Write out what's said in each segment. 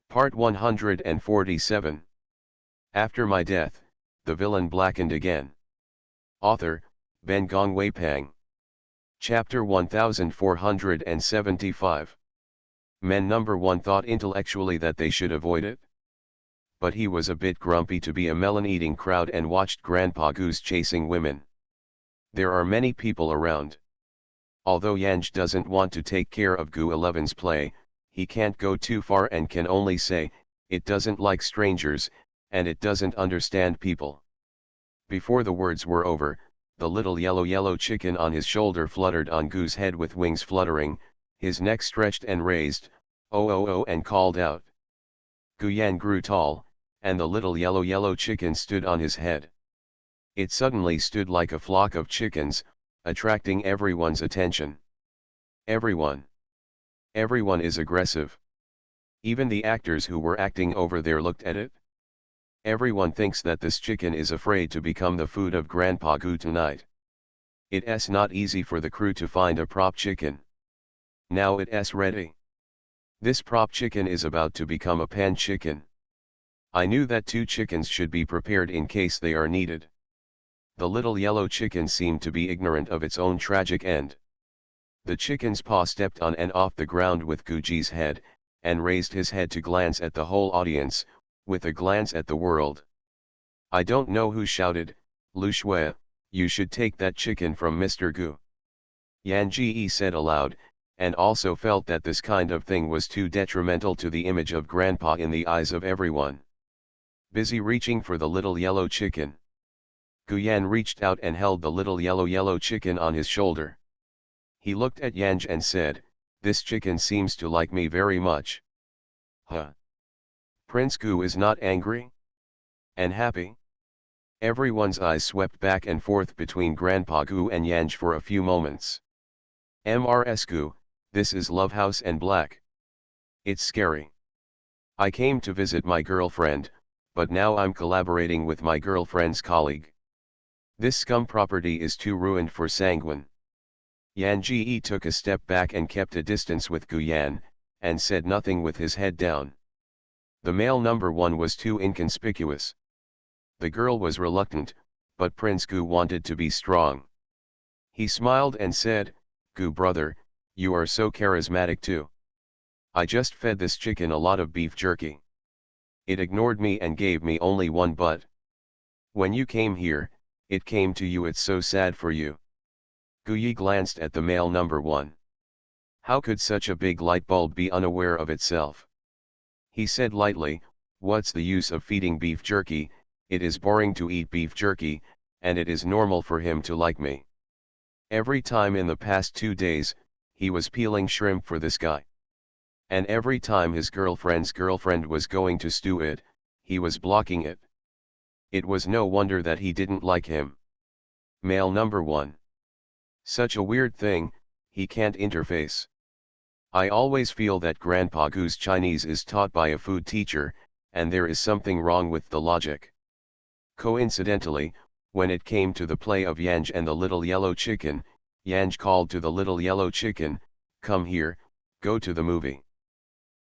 Part 147. After my death, the villain blackened again. Author, Ben Gong Wei Pang. Chapter 1475. Men number 1 thought intellectually that they should avoid it. But he was a bit grumpy to be a melon-eating crowd and watched Grandpa Goose chasing women. There are many people around. Although Yanj doesn't want to take care of Gu 11's play, he can't go too far and can only say, it doesn't like strangers, and it doesn't understand people. Before the words were over, the little yellow chicken on his shoulder fluttered on Gu's head with wings fluttering, his neck stretched and raised, oh, and called out. Gu Yan grew tall, and the little yellow chicken stood on his head. It suddenly stood like a flock of chickens, attracting everyone's attention. Everyone is aggressive. Even the actors who were acting over there looked at it. Everyone thinks that this chicken is afraid to become the food of Grandpa Gu tonight. It's not easy for the crew to find a prop chicken. Now it's ready. This prop chicken is about to become a pan chicken. I knew that 2 chickens should be prepared in case they are needed. The little yellow chicken seemed to be ignorant of its own tragic end. The chicken's paw stepped on and off the ground with Guji's head, and raised his head to glance at the whole audience, with a glance at the world. I don't know who shouted, Lu Shui, you should take that chicken from Mr. Gu. Yan Ji said aloud, and also felt that this kind of thing was too detrimental to the image of Grandpa in the eyes of everyone. Busy reaching for the little yellow chicken. Gu Yan reached out and held the little yellow chicken on his shoulder. He looked at Yanj and said, this chicken seems to like me very much. Huh? Prince Gu is not angry? And happy? Everyone's eyes swept back and forth between Grandpa Gu and Yanj for a few moments. Mrs. Gu, this is Love House and Black. It's scary. I came to visit my girlfriend, but now I'm collaborating with my girlfriend's colleague. This scum property is too ruined for Sanguine. Yan Ji took a step back and kept a distance with Gu Yan, and said nothing with his head down. The male number 1 was too inconspicuous. The girl was reluctant, but Prince Gu wanted to be strong. He smiled and said, Gu brother, you are so charismatic too. I just fed this chicken a lot of beef jerky. It ignored me and gave me only 1 butt. When you came here, it came to you. It's so sad for you. Gu Yi glanced at the male number 1. How could such a big light bulb be unaware of itself? He said lightly, what's the use of feeding beef jerky? It is boring to eat beef jerky, and it is normal for him to like me. Every time in the past 2 days, he was peeling shrimp for this guy. And every time his girlfriend's girlfriend was going to stew it, he was blocking it. It was no wonder that he didn't like him. Male number 1. Such a weird thing, he can't interface. I always feel that Grandpa Gu's Chinese is taught by a food teacher, and there is something wrong with the logic. Coincidentally, when it came to the play of Yanj and the little yellow chicken, Yanj called to the little yellow chicken, come here, go to the movie.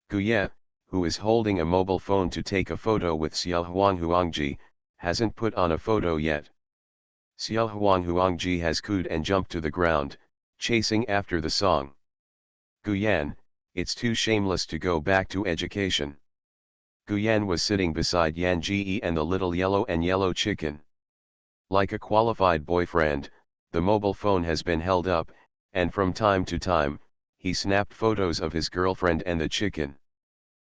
Gu Ye, who is holding a mobile phone to take a photo with Xiao Huangji, hasn't put on a photo yet. Xiao Huangji has cooed and jumped to the ground, chasing after the song. Gu Yan, it's too shameless to go back to education. Gu Yan was sitting beside Yan Ji and the little yellow chicken. Like a qualified boyfriend, the mobile phone has been held up, and from time to time, he snapped photos of his girlfriend and the chicken.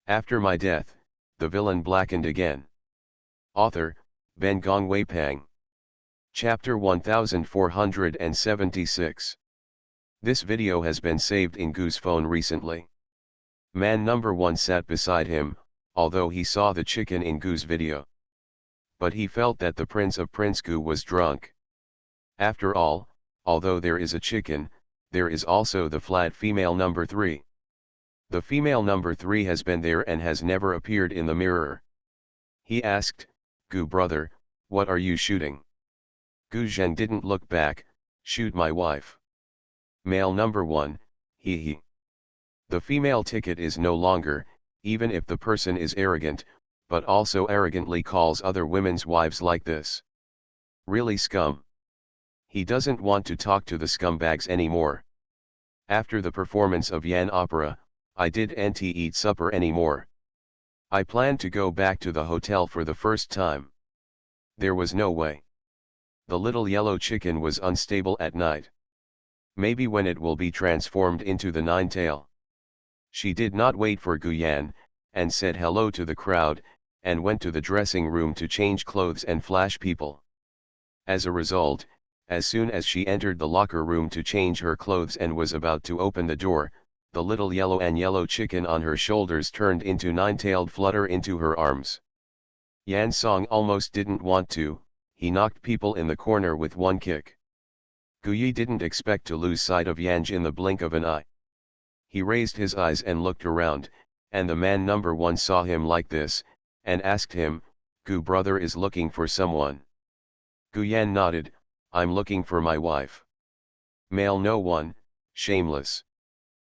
After my death, the villain blackened again. Author, Ben Gong Wei Pang. Chapter 1476. This video has been saved in Gu's phone recently. Man number 1 sat beside him, although he saw the chicken in Gu's video. But he felt that the prince of Prince Gu was drunk. After all, although there is a chicken, there is also the flat female number 3. The female number 3 has been there and has never appeared in the mirror. He asked, Gu brother, what are you shooting? Gu Zheng didn't look back, shoot my wife. Male number 1, he. The female ticket is no longer, even if the person is arrogant, but also arrogantly calls other women's wives like this. Really scum. He doesn't want to talk to the scumbags anymore. After the performance of Yan opera, I didn't eat supper anymore. I planned to go back to the hotel for the first time. There was no way. The little yellow chicken was unstable at night. Maybe when it will be transformed into the nine-tail. She did not wait for Guyan, and said hello to the crowd, and went to the dressing room to change clothes and flash people. As a result, as soon as she entered the locker room to change her clothes and was about to open the door, the little yellow chicken on her shoulders turned into nine-tailed flutter into her arms. Yan Song almost didn't want to, he knocked people in the corner with one kick. Guyi didn't expect to lose sight of Yanj in the blink of an eye. He raised his eyes and looked around, and the man number one saw him like this, and asked him, "Gu brother is looking for someone." Guyan nodded, "I'm looking for my wife." Male no one, shameless.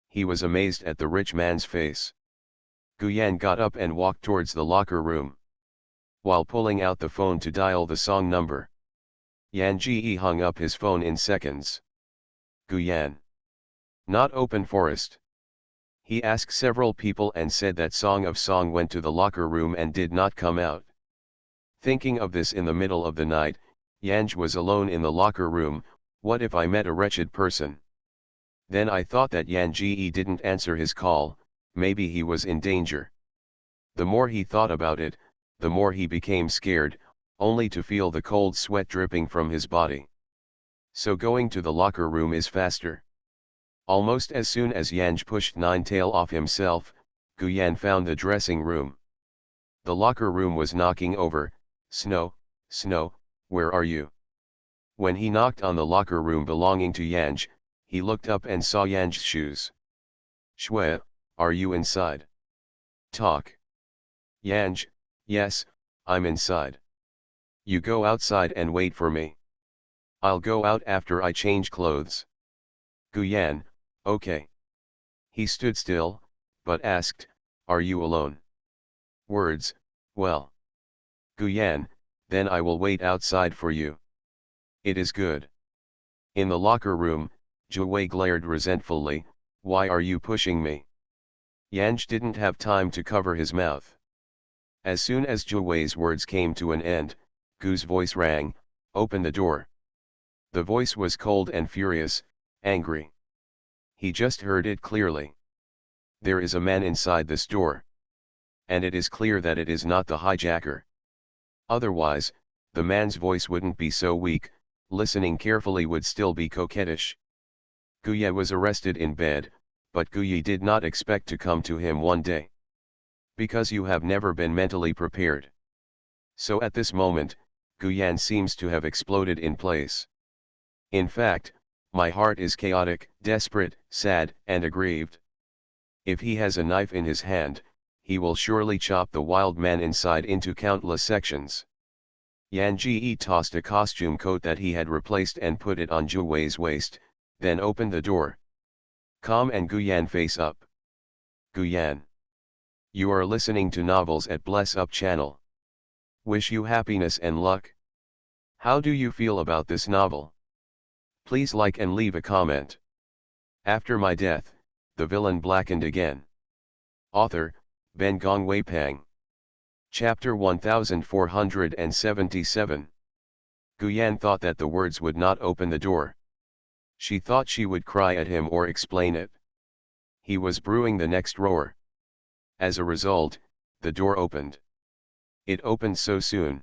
He was amazed at the rich man's face. Guyan got up and walked towards the locker room. While pulling out the phone to dial the song number, Yan Ji hung up his phone in seconds. Guyan. Not open forest. He asked several people and said that Song went to the locker room and did not come out. Thinking of this in the middle of the night, Yanj was alone in the locker room. What if I met a wretched person? Then I thought that Yan Ji didn't answer his call, maybe he was in danger. The more he thought about it, the more he became scared, only to feel the cold sweat dripping from his body. So going to the locker room is faster. Almost as soon as Yanj pushed Nine-Tail off himself, Guyan found the dressing room. The locker room was knocking over. Snow, where are you? When he knocked on the locker room belonging to Yanj, he looked up and saw Yanj's shoes. Shwe, are you inside? Talk. Yanj, yes, I'm inside. You go outside and wait for me. I'll go out after I change clothes. Guyan, okay. He stood still, but asked, are you alone? Words, well. Guyan, then I will wait outside for you. It is good. In the locker room, Zhu glared resentfully, why are you pushing me? Yanj didn't have time to cover his mouth. As soon as Zhu words came to an end, Gu's voice rang, open the door. The voice was cold and furious, angry. He just heard it clearly. There is a man inside this door. And it is clear that it is not the hijacker. Otherwise, the man's voice wouldn't be so weak, listening carefully would still be coquettish. Guye was arrested in bed, but Guye did not expect to come to him one day. Because you have never been mentally prepared. So at this moment, Guyan seems to have exploded in place. In fact, my heart is chaotic, desperate, sad, and aggrieved. If he has a knife in his hand, he will surely chop the wild man inside into countless sections. Yan Ji tossed a costume coat that he had replaced and put it on Zhu Wei's waist, then opened the door. Calm and Guyan face up. Guyan. You are listening to novels at Bless Up channel. Wish you happiness and luck. How do you feel about this novel? Please like and leave a comment. After my death, the villain blackened again. Author, Ben Gong Wei Pang. Chapter 1477. Guyan thought that the words would not open the door. She thought she would cry at him or explain it. He was brewing the next roar. As a result, the door opened. It opened so soon.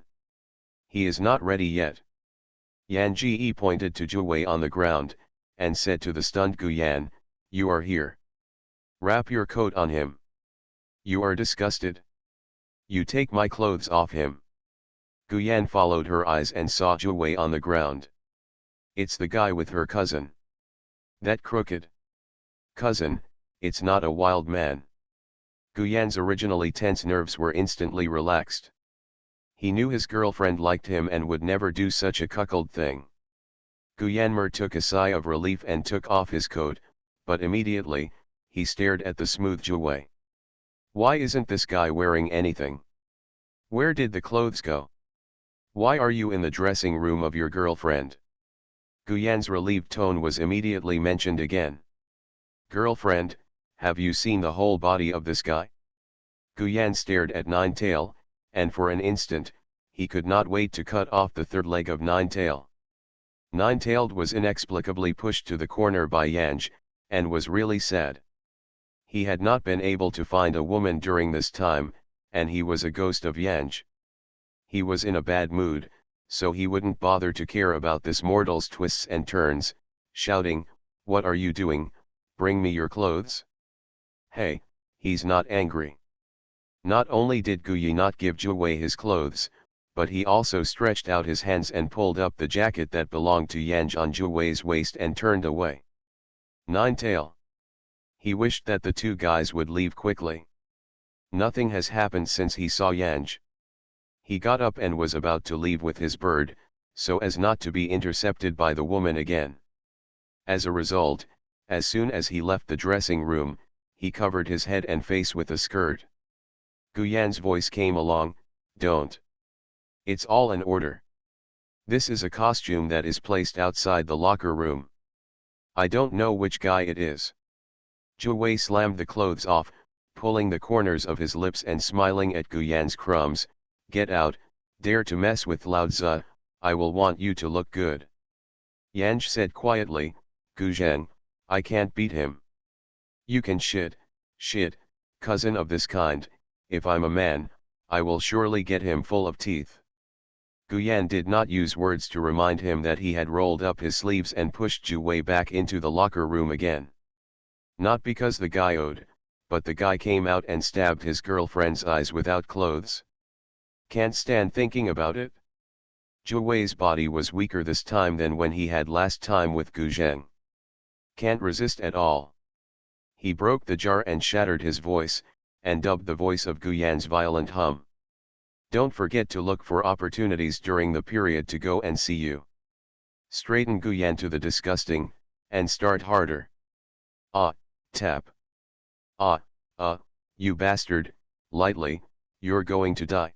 He is not ready yet. Yan Ji pointed to Zhu Wei on the ground, and said to the stunned Guyan, you are here. Wrap your coat on him. You are disgusted. You take my clothes off him. Guyan followed her eyes and saw Zhu Wei on the ground. It's the guy with her cousin. That crooked cousin, it's not a wild man. Guyan's originally tense nerves were instantly relaxed. He knew his girlfriend liked him and would never do such a cuckold thing. Guyanmer took a sigh of relief and took off his coat, but immediately, he stared at the smooth Zhu Wei. Why isn't this guy wearing anything? Where did the clothes go? Why are you in the dressing room of your girlfriend? Guyan's relieved tone was immediately mentioned again. Girlfriend, have you seen the whole body of this guy? Guyan stared at Ninetail, and for an instant, he could not wait to cut off the third leg of Ninetail. Ninetailed was inexplicably pushed to the corner by Yanj, and was really sad. He had not been able to find a woman during this time, and he was a ghost of Yanj. He was in a bad mood, so he wouldn't bother to care about this mortal's twists and turns, shouting, "What are you doing? Bring me your clothes." Hey, he's not angry. Not only did Guyi not give Jiwei his clothes, but he also stretched out his hands and pulled up the jacket that belonged to Yanj on Jiwei's waist and turned away. Ninetail. He wished that the two guys would leave quickly. Nothing has happened since he saw Yanj. He got up and was about to leave with his bird, so as not to be intercepted by the woman again. As a result, as soon as he left the dressing room, he covered his head and face with a skirt. Guyan's voice came along, "Don't. It's all in order. This is a costume that is placed outside the locker room. I don't know which guy it is." Jiwei slammed the clothes off, pulling the corners of his lips and smiling at Guyan's crumbs. "Get out, dare to mess with Laozi, I will want you to look good." Yanj said quietly, "Guzheng, I can't beat him." "You can shit, cousin of this kind, if I'm a man, I will surely get him full of teeth." Guyan did not use words to remind him that he had rolled up his sleeves and pushed Jiwei back into the locker room again. Not because the guy owed, but the guy came out and stabbed his girlfriend's eyes without clothes. Can't stand thinking about it. Jiwei's body was weaker this time than when he had last time with Guzheng. Can't resist at all. He broke the jar and shattered his voice, and dubbed the voice of Guyan's violent hum. "Don't forget to look for opportunities during the period to go and see you. Straighten Guyan to the disgusting, and start harder. Ah, tap. Ah, you bastard, lightly, you're going to die."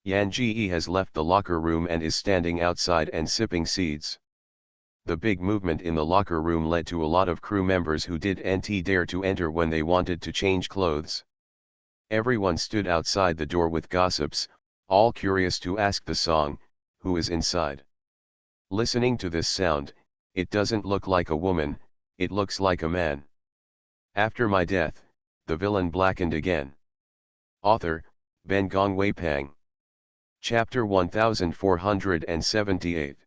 Yan Ji has left the locker room and is standing outside and sipping seeds. The big movement in the locker room led to a lot of crew members who didn't dare to enter when they wanted to change clothes. Everyone stood outside the door with gossips, all curious to ask the song, "Who is inside?" Listening to this sound, it doesn't look like a woman, it looks like a man. After my death, the villain blackened again. Author, Ben Gongwei Pang. Chapter 1478.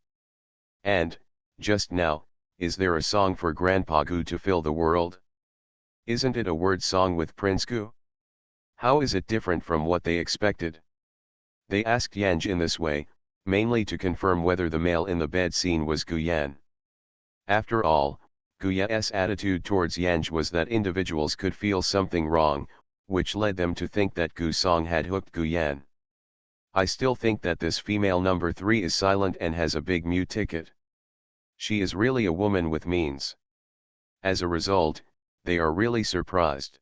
And, just now, is there a song for Grandpa Gu to fill the world? Isn't it a word song with Prince Gu? How is it different from what they expected? They asked Yanj in this way, mainly to confirm whether the male in the bed scene was Guyan. After all, Guya's attitude towards Yanj was that individuals could feel something wrong, which led them to think that Gu Song had hooked Guyan. I still think that this female number 3 is silent and has a big mute ticket. She is really a woman with means. As a result, they are really surprised.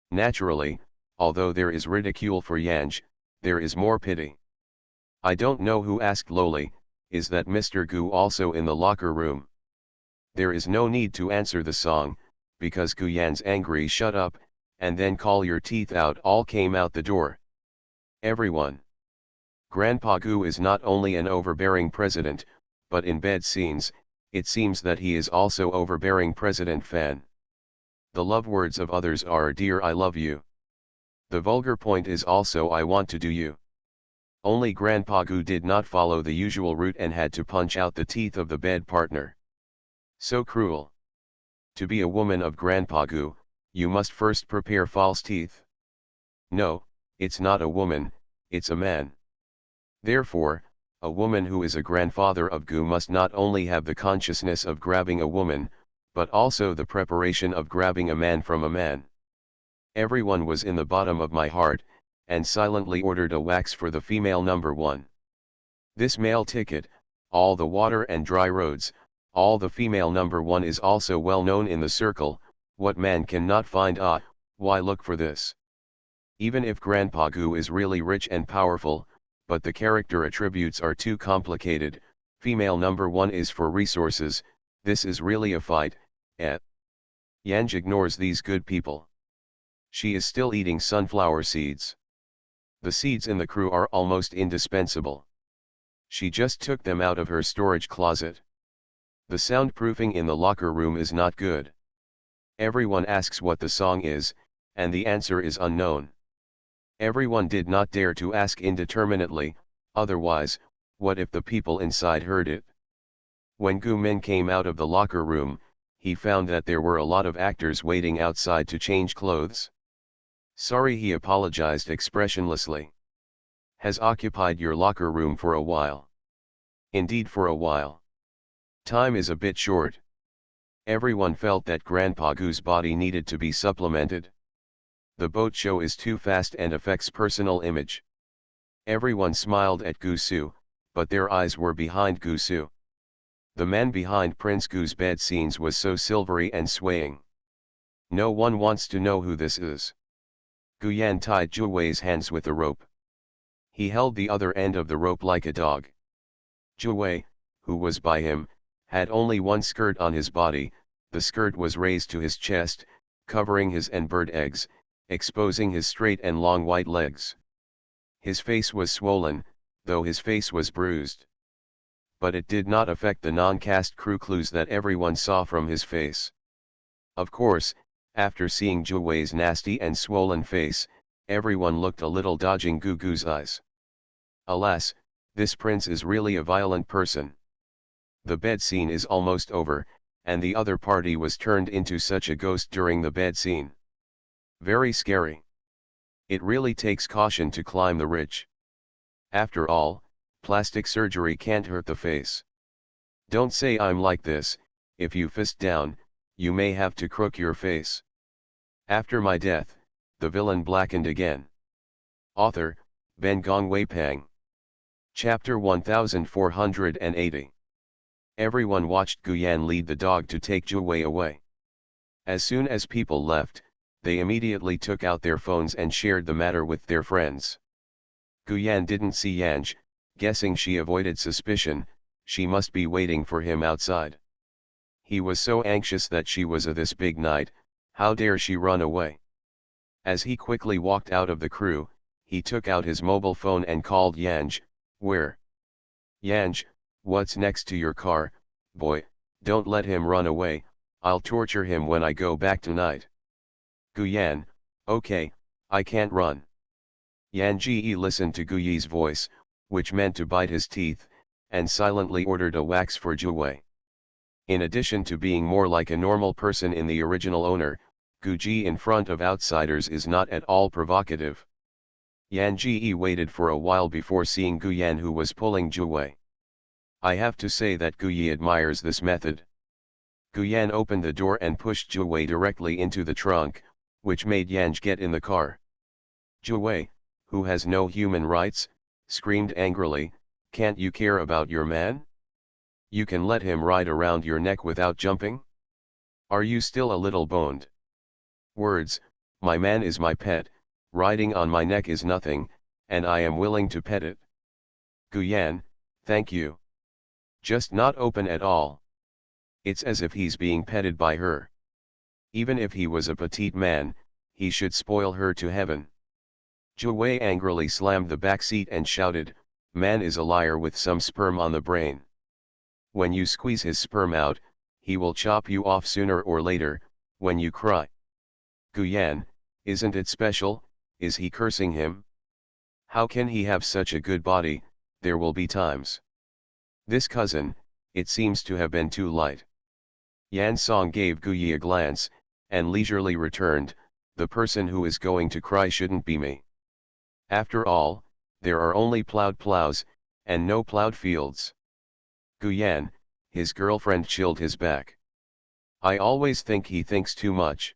Naturally, although there is ridicule for Yanj, there is more pity. I don't know who asked Loli, "Is that Mr. Gu also in the locker room?" There is no need to answer the song, because Guyan's angry "shut up, and then call your teeth out" all came out the door. Everyone. Grandpa Gu is not only an overbearing president, but in bed scenes, it seems that he is also overbearing President Fan. The love words of others are "Dear, I love you." The vulgar point is also "I want to do you." Only Grandpa Gu did not follow the usual route and had to punch out the teeth of the bed partner. So cruel. To be a woman of Grandpa Gu, you must first prepare false teeth. No, it's not a woman, it's a man. Therefore, a woman who is a grandfather of Gu must not only have the consciousness of grabbing a woman, but also the preparation of grabbing a man from a man. Everyone was in the bottom of my heart, and silently ordered a wax for the female number 1. This male ticket, all the water and dry roads, all the female number 1 is also well known in the circle. What man cannot find? Why look for this? Even if Grandpa Gu is really rich and powerful, but the character attributes are too complicated. Female number 1 is for resources, this is really a fight, eh? Yanj ignores these good people. She is still eating sunflower seeds. The seeds in the crew are almost indispensable. She just took them out of her storage closet. The soundproofing in the locker room is not good. Everyone asks what the song is, and the answer is unknown. Everyone did not dare to ask indeterminately, otherwise, what if the people inside heard it? When Gu Min came out of the locker room, he found that there were a lot of actors waiting outside to change clothes. Sorry, he apologized expressionlessly. Has occupied your locker room for a while. Indeed, for a while. Time is a bit short. Everyone felt that Grandpa Gu's body needed to be supplemented. The boat show is too fast and affects personal image. Everyone smiled at Gu Su, but their eyes were behind Gu Su. The man behind Prince Gu's bed scenes was so silvery and swaying. No one wants to know who this is. Gu Yan tied Zhu Wei's hands with a rope. He held the other end of the rope like a dog. Zhu Wei, who was by him, had only one skirt on his body. The skirt was raised to his chest, covering his and bird eggs, exposing his straight and long white legs. His face was swollen, though his face was bruised. But it did not affect the non-cast crew clues that everyone saw from his face. Of course, after seeing Zhu Wei's nasty and swollen face, everyone looked a little dodging Gugu's eyes. Alas, this prince is really a violent person. The bed scene is almost over, and the other party was turned into such a ghost during the bed scene. Very scary. It really takes caution to climb the ridge. After all, plastic surgery can't hurt the face. Don't say I'm like this, if you fist down, you may have to crook your face. After my death, the villain blackened again. Author, Ben Gong Wei Pang. Chapter 1480. Everyone watched Gu Yan lead the dog to take Zhu Wei away. As soon as people left, they immediately took out their phones and shared the matter with their friends. Gu Yan didn't see Yanj, guessing she avoided suspicion, she must be waiting for him outside. He was so anxious that she was a this big night, how dare she run away? As he quickly walked out of the crew, he took out his mobile phone and called Yanj. Where? Yanj, what's next to your car, boy, don't let him run away, I'll torture him when I go back tonight. Gu Yan, okay, I can't run. Yan Ji listened to Gu Yi's voice, which meant to bite his teeth, and silently ordered a wax for Zhu Wei. In addition to being more like a normal person in the original owner, Gu Ji in front of outsiders is not at all provocative. Yan Ji waited for a while before seeing Gu Yan, who was pulling Zhu Wei. I have to say that Gu Yi admires this method. Gu Yan opened the door and pushed Zhu Wei directly into the trunk, which made Yanj get in the car. Zhu Wei, who has no human rights, screamed angrily, can't you care about your man? You can let him ride around your neck without jumping? Are you still a little boned? Words, my man is my pet, riding on my neck is nothing, and I am willing to pet it. Gu Yan, thank you. Just not open at all. It's as if he's being petted by her. Even if he was a petite man, he should spoil her to heaven. Zhu Wei angrily slammed the back seat and shouted, man is a liar with some sperm on the brain. When you squeeze his sperm out, he will chop you off sooner or later, when you cry. Gu Yan, isn't it special, is he cursing him? How can he have such a good body, there will be times. This cousin, it seems to have been too light. Yan Song gave Gu Yi a glance, and leisurely returned, the person who is going to cry shouldn't be me. After all, there are only plowed plows, and no plowed fields. Gu Yan, his girlfriend chilled his back. I always think he thinks too much.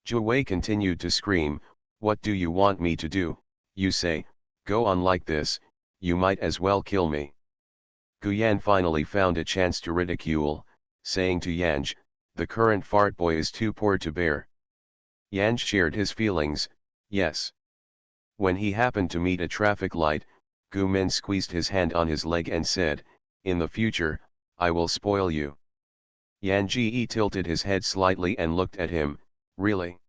Zhu Wei continued to scream, what do you want me to do? You say, go on like this, you might as well kill me. Gu Yan finally found a chance to ridicule, saying to Yanj, the current fart boy is too poor to bear. Yanj shared his feelings, yes. When he happened to meet a traffic light, Gu Men squeezed his hand on his leg and said, "In the future, I will spoil you." Yan Ji tilted his head slightly and looked at him. "Really?"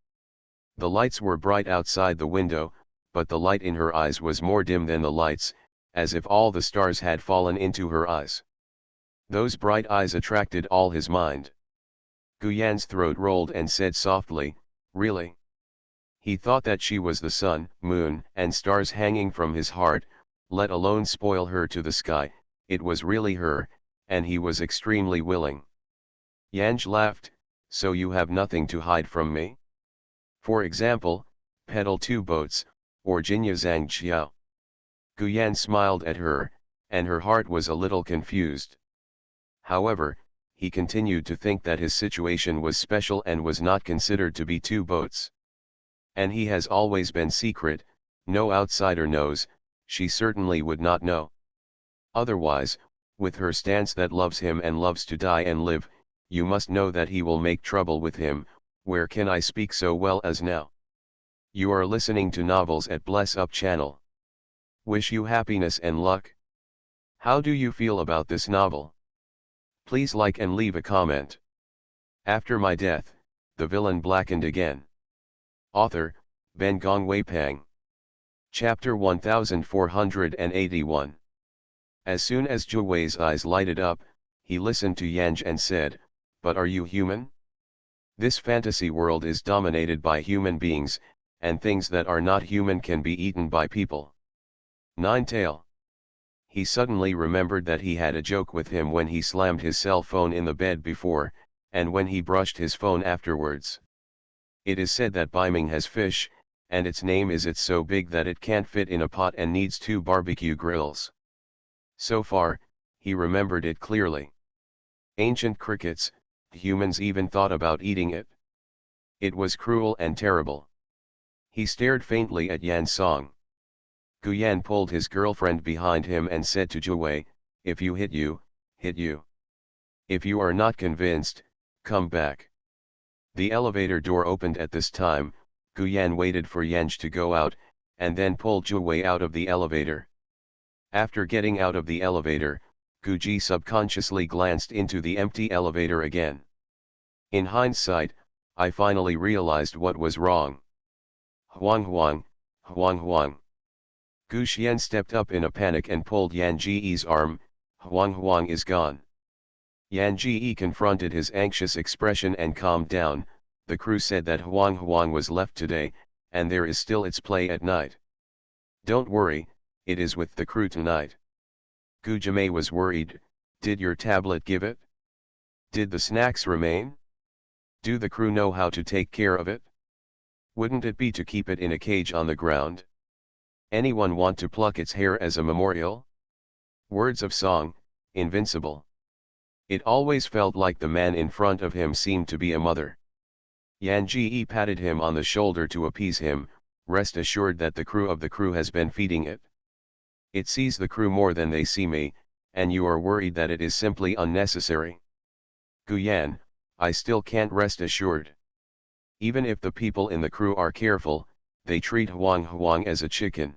The lights were bright outside the window, but the light in her eyes was more dim than the lights, as if all the stars had fallen into her eyes. Those bright eyes attracted all his mind. Gu Yan's throat rolled and said softly, "Really?" He thought that she was the sun, moon, and stars hanging from his heart, let alone spoil her to the sky. It was really her, and he was extremely willing. Yanj laughed, "So you have nothing to hide from me? For example, peddle 2 boats, or Jinya Zhang Xiao." Gu Yan smiled at her, and her heart was a little confused. However, he continued to think that his situation was special and was not considered to be 2 boats. And he has always been secret, no outsider knows, she certainly would not know. Otherwise, with her stance that loves him and loves to die and live, you must know that he will make trouble with him. Where can I speak so well as now? You are listening to novels at Bless Up channel. Wish you happiness and luck. How do you feel about this novel? Please like and leave a comment. After my death, the villain blackened again. Author, Ben Gong Wei Pang. Chapter 1481. As soon as Zhu Wei's eyes lighted up, he listened to Yanj and said, "But are you human? This fantasy world is dominated by human beings, and things that are not human can be eaten by people." Nine-tail. He suddenly remembered that he had a joke with him when he slammed his cell phone in the bed before, and when he brushed his phone afterwards. It is said that Beiming has fish, and its name is it's so big that it can't fit in a pot and needs 2 barbecue grills. So far, he remembered it clearly. Ancient crickets, humans even thought about eating it. It was cruel and terrible. He stared faintly at Yan Song. Gu Yan pulled his girlfriend behind him and said to Zhu Wei, "If you hit you, hit you. If you are not convinced, come back." The elevator door opened at this time. Gu Yan waited for Yanj to go out, and then pulled Zhu Wei out of the elevator. After getting out of the elevator, Gu Ji subconsciously glanced into the empty elevator again. In hindsight, I finally realized what was wrong. Huang Huang, Huang Huang. Gu Xian stepped up in a panic and pulled Yan Ji's arm. "Huang Huang is gone." Yan Ji confronted his anxious expression and calmed down. "The crew said that Huang Huang was left today, and there is still its play at night." "Don't worry, it is with the crew tonight." Gu Jimei was worried. "Did your tablet give it? Did the snacks remain? Do the crew know how to take care of it? Wouldn't it be to keep it in a cage on the ground? Anyone want to pluck its hair as a memorial?" Words of song, invincible. It always felt like the man in front of him seemed to be a mother. Yan Ji patted him on the shoulder to appease him. "Rest assured that the crew of the crew has been feeding it. It sees the crew more than they see me, and you are worried that it is simply unnecessary." "Gu Yan, I still can't rest assured. Even if the people in the crew are careful, they treat Huang Huang as a chicken."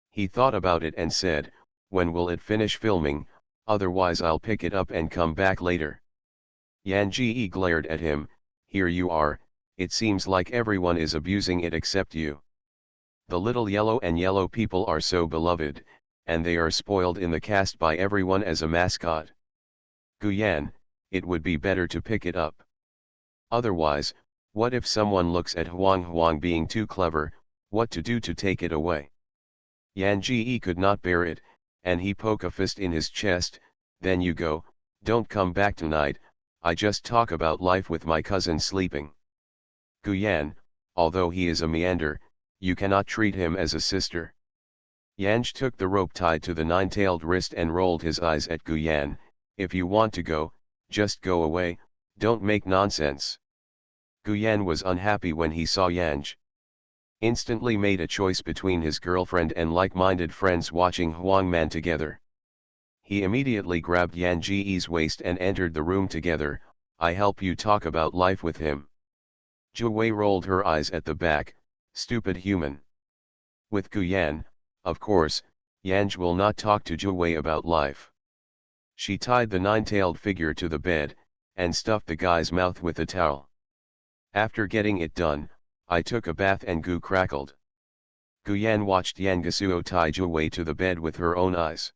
He thought about it and said, "When will it finish filming? Otherwise I'll pick it up and come back later." Yan Ji glared at him. "Here you are, it seems like everyone is abusing it except you. The little yellow people are so beloved, and they are spoiled in the cast by everyone as a mascot. Gu Yan, it would be better to pick it up. Otherwise, what if someone looks at Huang Huang being too clever? What to do to take it away?" Yan Ji could not bear it, and he poked a fist in his chest. "Then you go, don't come back tonight, I just talk about life with my cousin sleeping." "Gu Yan, although he is a meander, you cannot treat him as a sister." Yanj took the rope tied to the 9-tailed wrist and rolled his eyes at Gu Yan. "If you want to go, just go away, don't make nonsense." Gu Yan was unhappy when he saw Yanj. Instantly made a choice between his girlfriend and like-minded friends watching Huang Man together. He immediately grabbed Yan Ji's waist and entered the room together. "I help you talk about life with him." Zhu Wei rolled her eyes at the back. "Stupid human. With Guyan, of course, Yanj will not talk to Jiwei about life. She tied the nine-tailed figure to the bed, and stuffed the guy's mouth with a towel. After getting it done, I took a bath and Gu crackled. Guyan watched Yangasuo tie Jiwei to the bed with her own eyes.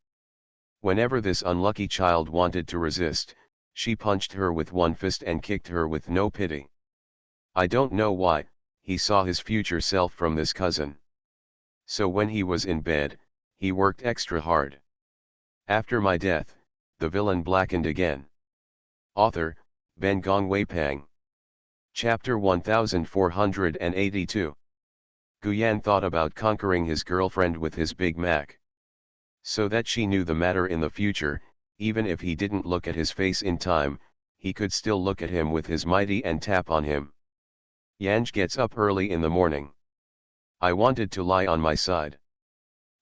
Whenever this unlucky child wanted to resist, she punched her with one fist and kicked her with no pity. I don't know why, he saw his future self from this cousin. So when he was in bed, he worked extra hard. After my death, the villain blackened again. Author, Ben Gong Wei Pang. Chapter 1482. Guyan thought about conquering his girlfriend with his Big Mac. So that she knew the matter in the future, even if he didn't look at his face in time, he could still look at him with his mighty and tap on him. Yanj gets up early in the morning. I wanted to lie on my side.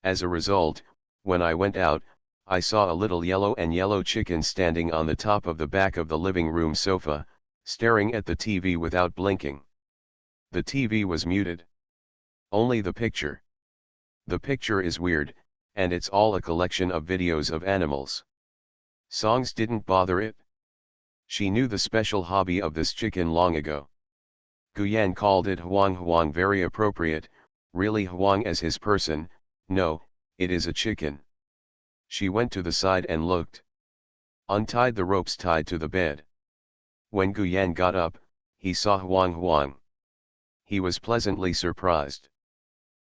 As a result, when I went out, I saw a little yellow chicken standing on the top of the back of the living room sofa, staring at the TV without blinking. The TV was muted. Only the picture. The picture is weird, and it's all a collection of videos of animals. Songs didn't bother it. She knew the special hobby of this chicken long ago. Guyan called it Huang Huang, very appropriate, really Huang as his person. No, it is a chicken. She went to the side and looked. Untied the ropes tied to the bed. When Guyan got up, he saw Huang Huang. He was pleasantly surprised.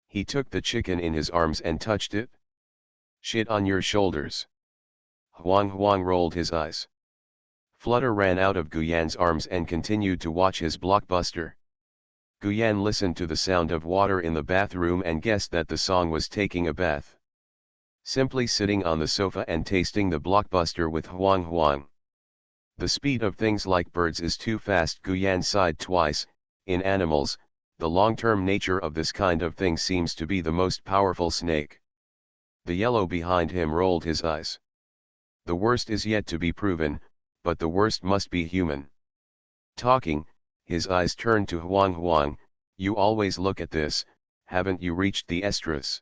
He took the chicken in his arms and touched it. Shit on your shoulders. Huang Huang rolled his eyes. Flutter ran out of Guyan's arms and continued to watch his blockbuster. Guyan listened to the sound of water in the bathroom and guessed that the song was taking a bath. Simply sitting on the sofa and tasting the blockbuster with Huang Huang. The speed of things like birds is too fast. Guyan sighed twice. In animals, the long-term nature of this kind of thing seems to be the most powerful snake. The yellow behind him rolled his eyes. The worst is yet to be proven, but the worst must be human. Talking, his eyes turned to Huang Huang. You always look at this, haven't you reached the estrus?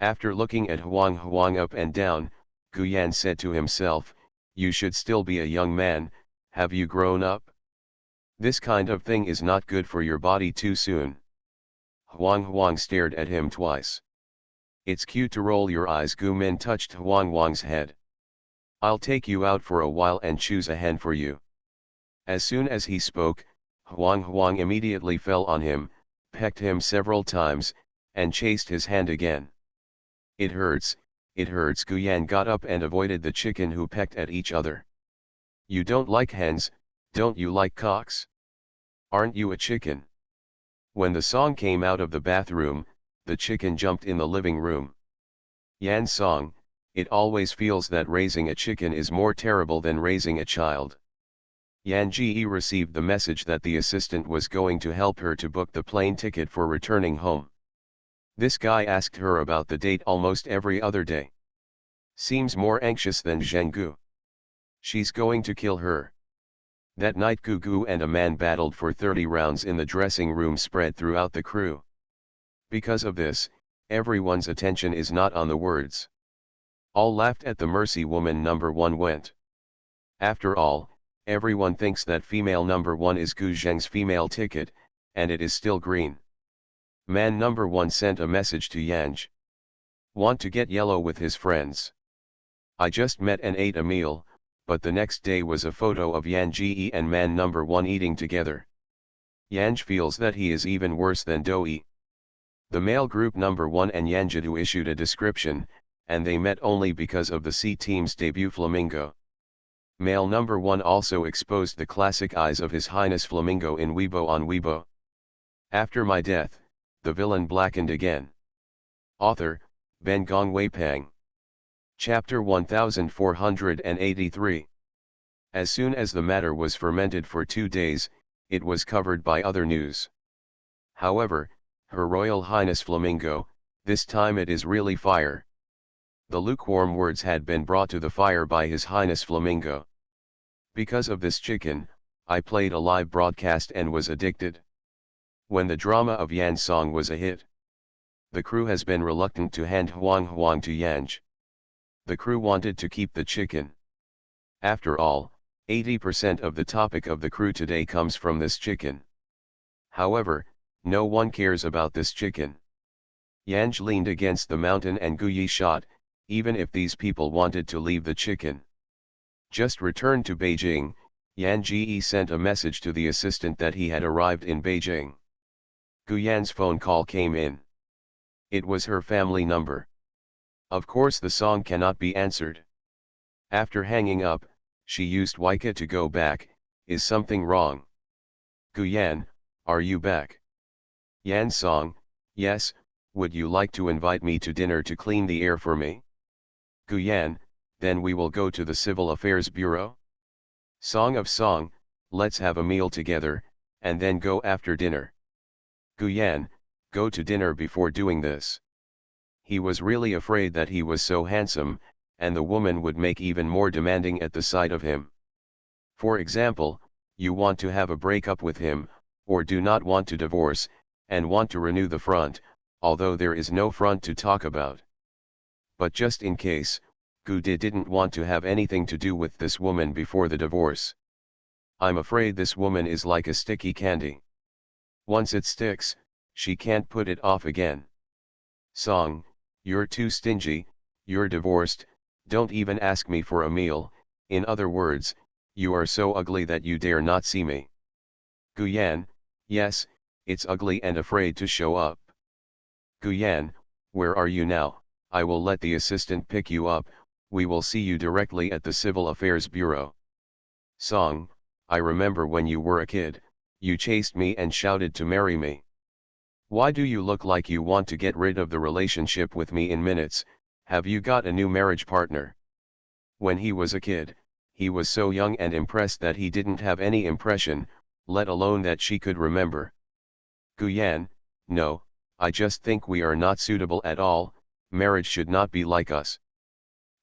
After looking at Huang Huang up and down, Guyan said to himself, you should still be a young man, have you grown up? This kind of thing is not good for your body too soon. Huang Huang stared at him twice. It's cute to roll your eyes. Gu Min touched Huang Huang's head. I'll take you out for a while and choose a hen for you. As soon as he spoke, Huang Huang immediately fell on him, pecked him several times, and chased his hand again. It hurts, it hurts. Guyan got up and avoided the chicken who pecked at each other. You don't like hens, don't you like cocks? Aren't you a chicken? When the song came out of the bathroom, the chicken jumped in the living room. Yan's song, it always feels that raising a chicken is more terrible than raising a child. Yan Ji received the message that the assistant was going to help her to book the plane ticket for returning home. This guy asked her about the date almost every other day. Seems more anxious than Zhenggu. She's going to kill her. That night Gugu and a man battled for 30 rounds in the dressing room spread throughout the crew. Because of this, everyone's attention is not on the words. All laughed at the mercy woman number 1 went. After all, everyone thinks that female number 1 is Gu Zheng's female ticket, and it is still green. Man number 1 sent a message to Yanj. Want to get yellow with his friends. I just met and ate a meal, but the next day was a photo of Yanji and man number 1 eating together. Yanj feels that he is even worse than Doi. The male group number 1 and Yanjidu issued a description, and they met only because of the C team's debut Flamingo. Male number 1 also exposed the classic eyes of His Highness Flamingo in Weibo on Weibo. After my death, the villain blackened again. Author, Ben Gong Wei Pang. Chapter 1483. As soon as the matter was fermented for 2 days, it was covered by other news. However, Her Royal Highness Flamingo, this time it is really fire. The lukewarm words had been brought to the fire by His Highness Flamingo. Because of this chicken, I played a live broadcast and was addicted. When the drama of Yan's song was a hit, The crew has been reluctant to hand Huang to Yanj. The crew wanted to keep the chicken. After all, 80% of the topic of the crew today comes from this chicken. However, no one cares about this chicken. Yanj leaned against the mountain and Guyi shot, even if these people wanted to leave the chicken. Just returned to Beijing, Yan Ji sent a message to the assistant that he had arrived in Beijing. Guyan's phone call came in. It was her family number. Of course the song cannot be answered. After hanging up, she used Wika to go back. Is something wrong? Guyan, are you back? Yan Song, yes, would you like to invite me to dinner to clean the air for me? Guyan, then we will go to the Civil Affairs Bureau? Song of Song, let's have a meal together, and then go after dinner. Guyan, go to dinner before doing this. He was really afraid that he was so handsome, and the woman would make even more demanding at the sight of him. For example, you want to have a breakup with him, or do not want to divorce, and want to renew the front, although there is no front to talk about. But just in case, Gu didn't want to have anything to do with this woman before the divorce. I'm afraid this woman is like a sticky candy. Once it sticks, she can't put it off again. Song, you're too stingy, you're divorced, don't even ask me for a meal, in other words, you are so ugly that you dare not see me. Guyan, yes, it's ugly and afraid to show up. Guyan, where are you now? I will let the assistant pick you up, we will see you directly at the Civil Affairs Bureau. Song, I remember when you were a kid, you chased me and shouted to marry me. Why do you look like you want to get rid of the relationship with me in minutes? Have you got a new marriage partner? When he was a kid, he was so young and impressed that he didn't have any impression, let alone that she could remember. Guyan, no, I just think we are not suitable at all, marriage should not be like us.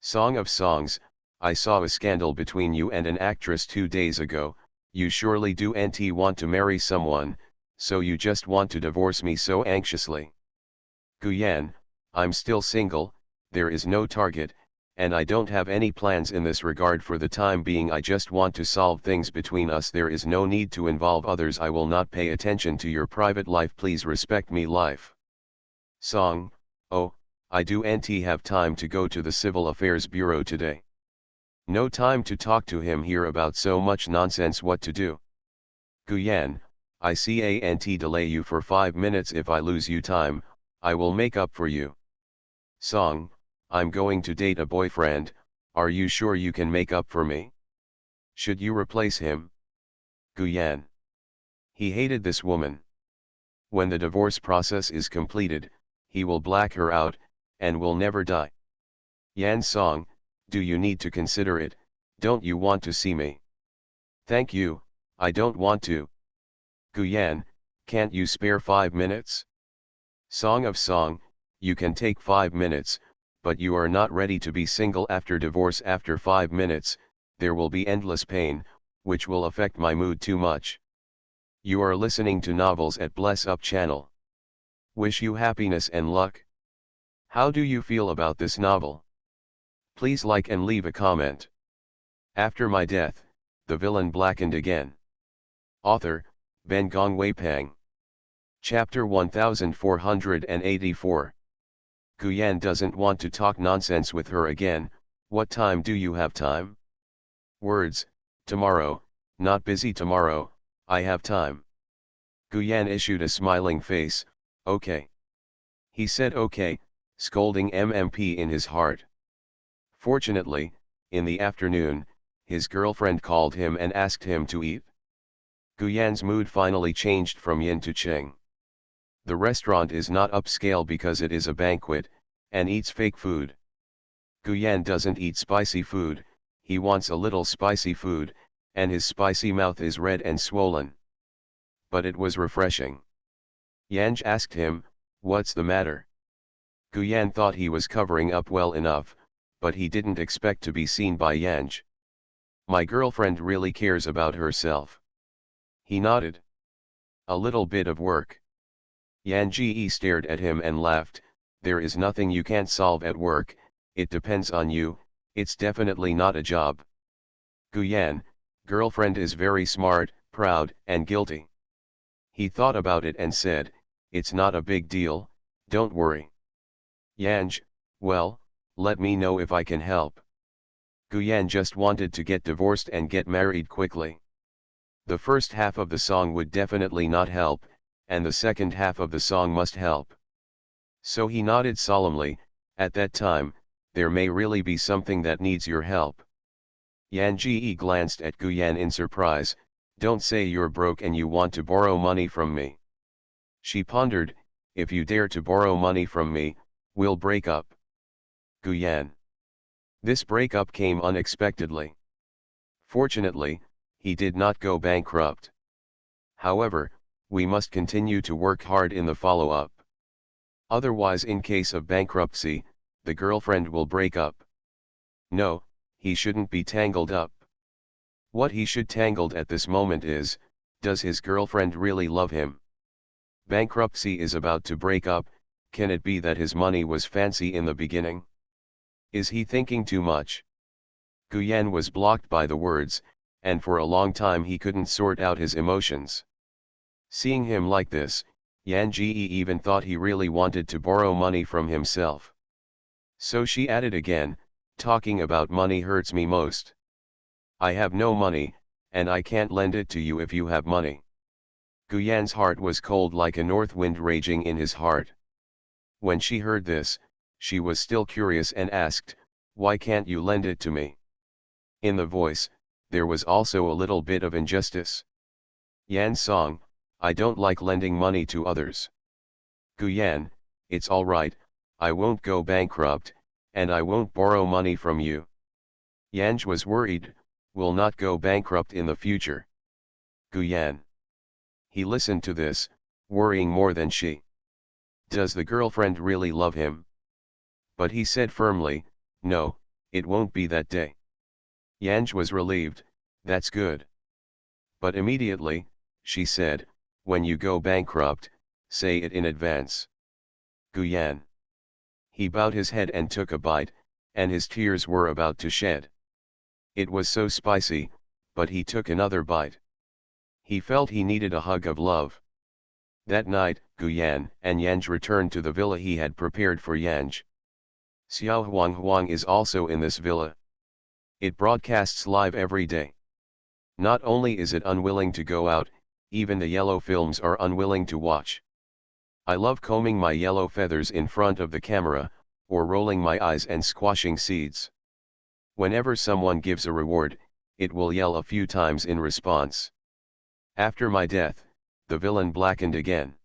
Song of Songs, I saw a scandal between you and an actress 2 days ago, you surely do not want to marry someone, so you just want to divorce me so anxiously. Guyan, I'm still single, there is no target, and I don't have any plans in this regard for the time being. I just want to solve things between us. There is no need to involve others. I will not pay attention to your private life. Please respect me life. Song, oh, I do not have time to go to the Civil Affairs Bureau today. No time to talk to him here about so much nonsense. What to do? Guyan, I can't delay you for 5 minutes. If I lose you time, I will make up for you. Song, I'm going to date a boyfriend, are you sure you can make up for me? Should you replace him? Guyan. He hated this woman. When the divorce process is completed, he will black her out, and will never die. Yan Song, do you need to consider it? Don't you want to see me? Thank you, I don't want to. Guyan, can't you spare 5 minutes? Song of Song, you can take 5 minutes, but you are not ready to be single after divorce. After 5 minutes, there will be endless pain, which will affect my mood too much. You are listening to novels at Bless Up channel. Wish you happiness and luck. How do you feel about this novel? Please like and leave a comment. After my death, the villain blackened again. Author, Ben Gong Weipang. Chapter 1484. Guyan doesn't want to talk nonsense with her again. What time do you have time? Words, tomorrow, not busy tomorrow, I have time. Guyan issued a smiling face, okay. He said okay, scolding MMP in his heart. Fortunately, in the afternoon, his girlfriend called him and asked him to eat. Guyan's mood finally changed from yin to cheng. The restaurant is not upscale because it is a banquet, and eats fake food. Guyan doesn't eat spicy food, he wants a little spicy food, and his spicy mouth is red and swollen. But it was refreshing. Yanj asked him, what's the matter? Guyan thought he was covering up well enough, but he didn't expect to be seen by Yanj. My girlfriend really cares about herself. He nodded. A little bit of work. Yan Ji stared at him and laughed, there is nothing you can't solve at work, it depends on you, it's definitely not a job. Guyan, girlfriend is very smart, proud, and guilty. He thought about it and said, it's not a big deal, don't worry. Yanj, well, let me know if I can help. Guyan just wanted to get divorced and get married quickly. The first half of the song would definitely not help, and the second half of the song must help. So he nodded solemnly, at that time, there may really be something that needs your help. Yan Ji glanced at Guyan in surprise, don't say you're broke and you want to borrow money from me. She pondered, if you dare to borrow money from me, we'll break up. Guyan. This breakup came unexpectedly. Fortunately, he did not go bankrupt. However, we must continue to work hard in the follow-up. Otherwise, in case of bankruptcy, the girlfriend will break up. No, he shouldn't be tangled up. What he should tangled at this moment is, does his girlfriend really love him? Bankruptcy is about to break up, can it be that his money was fancy in the beginning? Is he thinking too much? Guyan was blocked by the words, and for a long time he couldn't sort out his emotions. Seeing him like this, Yan Ji even thought he really wanted to borrow money from himself. So she added again, talking about money hurts me most. I have no money, and I can't lend it to you if you have money. Guyan's heart was cold like a north wind raging in his heart. When she heard this, she was still curious and asked, why can't you lend it to me? In the voice, there was also a little bit of injustice. Yan Song, I don't like lending money to others. Guyan, it's alright, I won't go bankrupt, and I won't borrow money from you. Yanj was worried, will not go bankrupt in the future. Guyan. He listened to this, worrying more than she. Does the girlfriend really love him? But he said firmly, no, it won't be that day. Yanj was relieved, that's good. But immediately, she said, when you go bankrupt, say it in advance. Guyan. He bowed his head and took a bite, and his tears were about to shed. It was so spicy, but he took another bite. He felt he needed a hug of love. That night, Guyan and Yanj returned to the villa he had prepared for Yanj. Xiao Huang is also in this villa. It broadcasts live every day. Not only is it unwilling to go out, even the yellow films are unwilling to watch. I love combing my yellow feathers in front of the camera, or rolling my eyes and squashing seeds. Whenever someone gives a reward, it will yell a few times in response. After my death, the villain blackened again.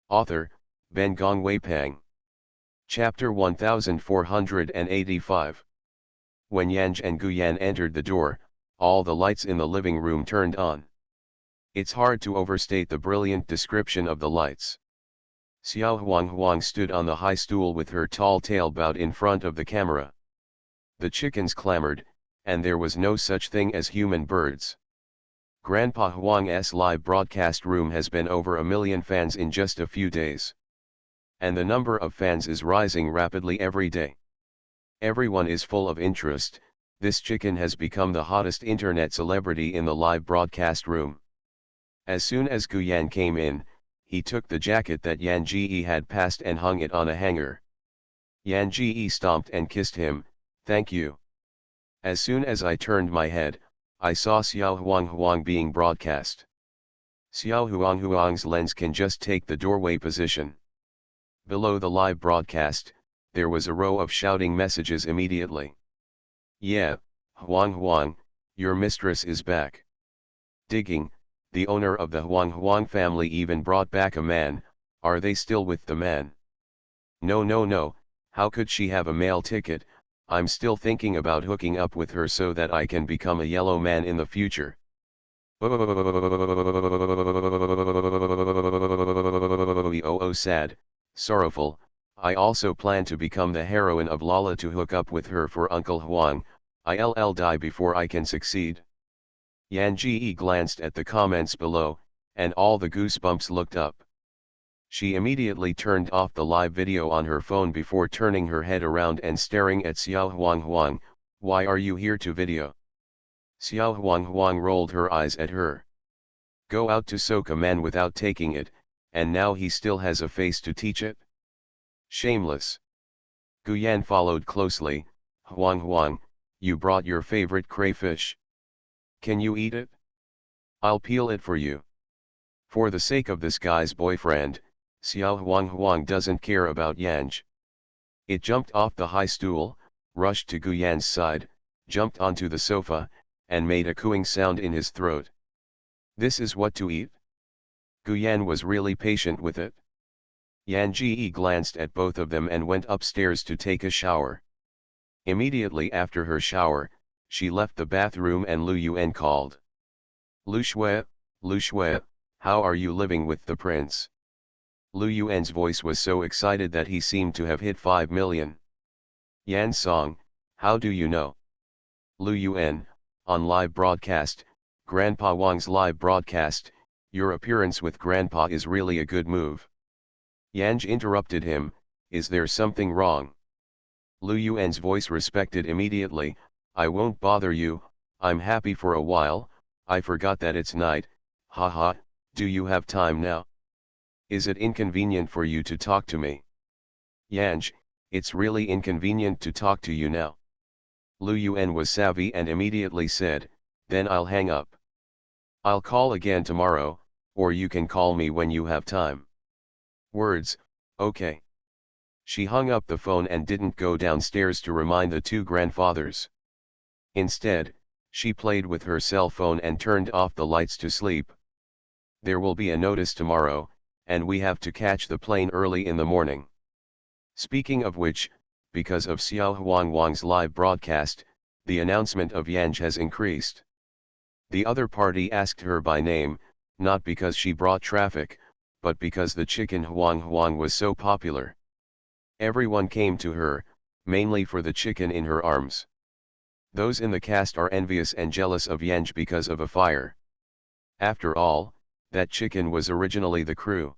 Author, Ben Gong Weipang. Chapter 1485. When Yanj and Guyan entered the door, all the lights in the living room turned on. It's hard to overstate the brilliant description of the lights. Xiao Huang stood on the high stool with her tall tail bowed in front of the camera. The chickens clamored, and there was no such thing as human birds. Grandpa Huang's live broadcast room has been over 1 million fans in just a few days. And the number of fans is rising rapidly every day. Everyone is full of interest, this chicken has become the hottest internet celebrity in the live broadcast room. As soon as Guyan came in, he took the jacket that Yan Ji had passed and hung it on a hanger. Yan Ji stomped and kissed him, thank you. As soon as I turned my head, I saw Xiao Huang being broadcast. Xiao Huang's lens can just take the doorway position. Below the live broadcast, there was a row of shouting messages immediately. Yeah, Huang, your mistress is back. Digging, the owner of the Huang family even brought back a man, are they still with the man? No, how could she have a male ticket? I'm still thinking about hooking up with her so that I can become a yellow man in the future. Oh, sad, sorrowful, I also plan to become the heroine of Lala to hook up with her for Uncle Huang, I'll die before I can succeed. Yan Ji glanced at the comments below, and all the goosebumps looked up. She immediately turned off the live video on her phone before turning her head around and staring at Xiao Huang. "Why are you here to video?" Xiao Huang rolled her eyes at her. "Go out to soak a man without taking it, and now he still has a face to teach it? Shameless." Guyan followed closely. "Huang, you brought your favorite crayfish. Can you eat it? I'll peel it for you." For the sake of this guy's boyfriend, Xiao Huang doesn't care about Yanj. It jumped off the high stool, rushed to Guyan's side, jumped onto the sofa, and made a cooing sound in his throat. "This is what to eat?" Guyan was really patient with it. Yan Ji glanced at both of them and went upstairs to take a shower. Immediately after her shower, she left the bathroom and Lu Yuan called. Lu Shui, how are you living with the prince?" Lu Yuan's voice was so excited that he seemed to have hit 5 million. "Yan Song, how do you know?" Lu Yuan, on live broadcast, Grandpa Wang's live broadcast, "Your appearance with Grandpa is really a good move." Yanj interrupted him, "Is there something wrong?" Lu Yuan's voice respected immediately, "I won't bother you, I'm happy for a while, I forgot that it's night, haha, do you have time now? Is it inconvenient for you to talk to me?" "Yanj, it's really inconvenient to talk to you now." Lu Yuan was savvy and immediately said, "Then I'll hang up. I'll call again tomorrow, or you can call me when you have time." Words, okay. She hung up the phone and didn't go downstairs to remind the two grandfathers. Instead, she played with her cell phone and turned off the lights to sleep. There will be a notice tomorrow, and we have to catch the plane early in the morning. Speaking of which, because of Xiao Wang's live broadcast, the announcement of Yanj has increased. The other party asked her by name, not because she brought traffic, but because the chicken Huang was so popular. Everyone came to her, mainly for the chicken in her arms. Those in the cast are envious and jealous of Yanj because of a fire. After all, that chicken was originally the crew.